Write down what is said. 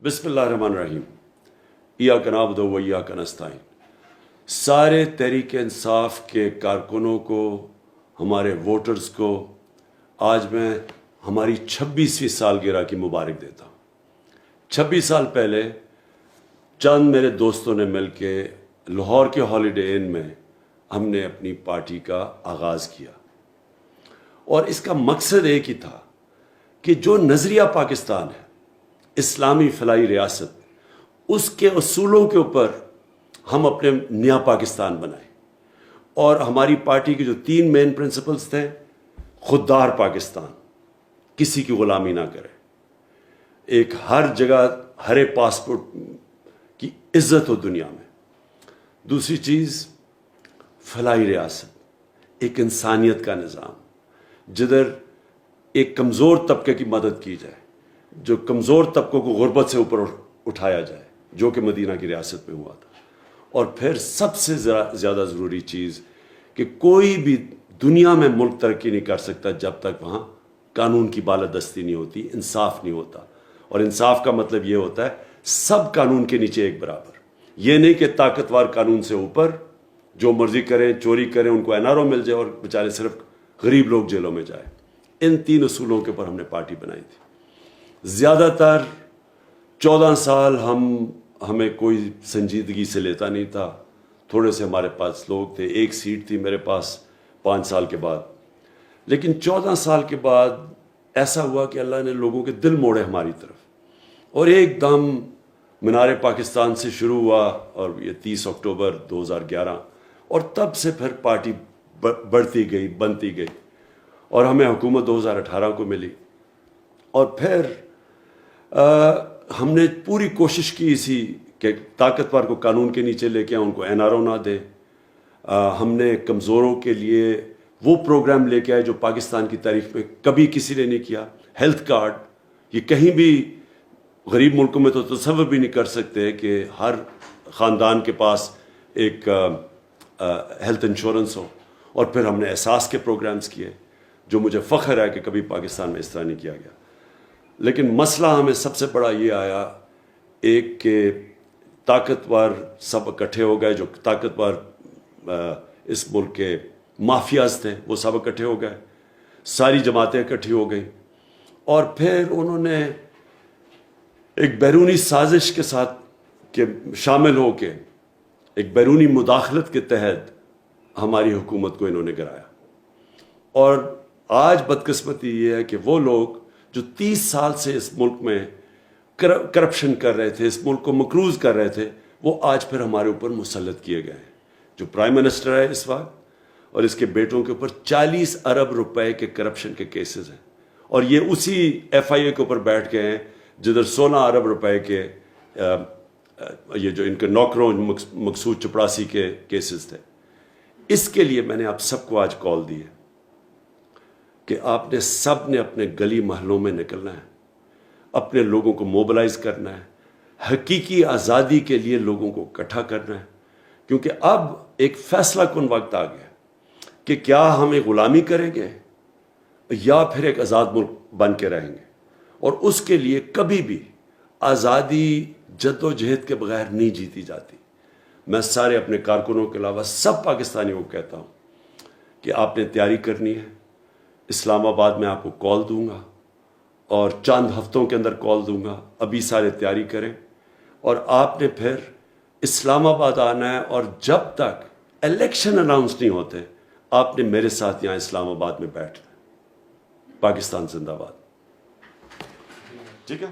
بسم اللہ الرحمن الرحیم. ایاک نعبد و ایاک نستعین. سارے تحریک انصاف کے کارکنوں کو، ہمارے ووٹرز کو آج میں ہماری 26ویں سالگرہ کی مبارک دیتا ہوں. 26 سال پہلے چند میرے دوستوں نے مل کے لاہور کے ہالیڈے ان میں ہم نے اپنی پارٹی کا آغاز کیا، اور اس کا مقصد ایک ہی تھا کہ جو نظریہ پاکستان ہے، اسلامی فلاحی ریاست، اس کے اصولوں کے اوپر ہم اپنے نیا پاکستان بنائیں. اور ہماری پارٹی کے جو 3 مین پرنسپلز تھے: خوددار پاکستان، کسی کی غلامی نہ کرے، ایک ہر جگہ ہرے پاسپورٹ کی عزت ہو دنیا میں. دوسری چیز فلاحی ریاست، ایک انسانیت کا نظام جدھر ایک کمزور طبقے کی مدد کی جائے، جو کمزور طبقوں کو غربت سے اوپر اٹھایا جائے، جو کہ مدینہ کی ریاست میں ہوا تھا. اور پھر سب سے زیادہ ضروری چیز کہ کوئی بھی دنیا میں ملک ترقی نہیں کر سکتا جب تک وہاں قانون کی بالادستی نہیں ہوتی، انصاف نہیں ہوتا. اور انصاف کا مطلب یہ ہوتا ہے سب قانون کے نیچے ایک برابر. یہ نہیں کہ طاقتور قانون سے اوپر جو مرضی کریں، چوری کریں، ان کو NRO مل جائے اور بیچارے صرف غریب لوگ جیلوں میں جائیں. ان 3 اصولوں کے اوپر ہم نے پارٹی بنائی تھی. زیادہ تر 14 سال ہمیں کوئی سنجیدگی سے لیتا نہیں تھا. تھوڑے سے ہمارے پاس لوگ تھے، 1 سیٹ تھی میرے پاس 5 سال کے بعد. لیکن 14 سال کے بعد ایسا ہوا کہ اللہ نے لوگوں کے دل موڑے ہماری طرف، اور ایک دم مینار پاکستان سے شروع ہوا، اور یہ 30 اکتوبر 2011، اور تب سے پھر پارٹی بڑھتی گئی، بنتی گئی، اور ہمیں حکومت 2018 کو ملی. اور پھر ہم نے پوری کوشش کی اسی کہ طاقتور کو قانون کے نیچے لے کے ان کو NRO نہ دے. ہم نے کمزوروں کے لیے وہ پروگرام لے کے آئے جو پاکستان کی تاریخ میں کبھی کسی نے نہیں کیا. ہیلتھ کارڈ، یہ کہیں بھی غریب ملکوں میں تو تصور بھی نہیں کر سکتے کہ ہر خاندان کے پاس ایک ہیلتھ انشورنس ہو. اور پھر ہم نے احساس کے پروگرامز کیے، جو مجھے فخر ہے کہ کبھی پاکستان میں اس طرح نہیں کیا گیا. لیکن مسئلہ ہمیں سب سے بڑا یہ آیا، ایک کہ طاقتور سب اکٹھے ہو گئے، جو طاقتور اس ملک کے مافیاز تھے وہ سب اکٹھے ہو گئے، ساری جماعتیں اکٹھی ہو گئیں. اور پھر انہوں نے ایک بیرونی سازش کے ساتھ کہ شامل ہو کے ایک بیرونی مداخلت کے تحت ہماری حکومت کو انہوں نے گرایا. اور آج بدقسمتی یہ ہے کہ وہ لوگ جو 30 سال سے اس ملک میں کرپشن کر رہے تھے، اس ملک کو مقروض کر رہے تھے، وہ آج پھر ہمارے اوپر مسلط کیے گئے ہیں. جو پرائم منسٹر ہے اس وقت، اور اس کے بیٹوں کے اوپر 40 ارب روپے کے کرپشن کے کیسز ہیں. اور یہ اسی FIA کے اوپر بیٹھ گئے ہیں جدھر 16 ارب روپے کے یہ جو ان کے نوکروں مقصود چپڑاسی کے کیسز تھے. اس کے لیے میں نے آپ سب کو آج کال دی ہے کہ آپ نے سب نے اپنے گلی محلوں میں نکلنا ہے، اپنے لوگوں کو موبلائز کرنا ہے، حقیقی آزادی کے لیے لوگوں کو اکٹھا کرنا ہے. کیونکہ اب ایک فیصلہ کن وقت آ گیا کہ کیا ہم ایک غلامی کریں گے یا پھر ایک آزاد ملک بن کے رہیں گے. اور اس کے لیے کبھی بھی آزادی جد و جہد کے بغیر نہیں جیتی جاتی. میں سارے اپنے کارکنوں کے علاوہ سب پاکستانیوں کو کہتا ہوں کہ آپ نے تیاری کرنی ہے. اسلام آباد میں آپ کو کال دوں گا، اور چند ہفتوں کے اندر کال دوں گا. ابھی سارے تیاری کریں، اور آپ نے پھر اسلام آباد آنا ہے. اور جب تک الیکشن اناؤنس نہیں ہوتے آپ نے میرے ساتھ یہاں اسلام آباد میں بیٹھنا ہے. پاکستان زندہ باد. ٹھیک ہے.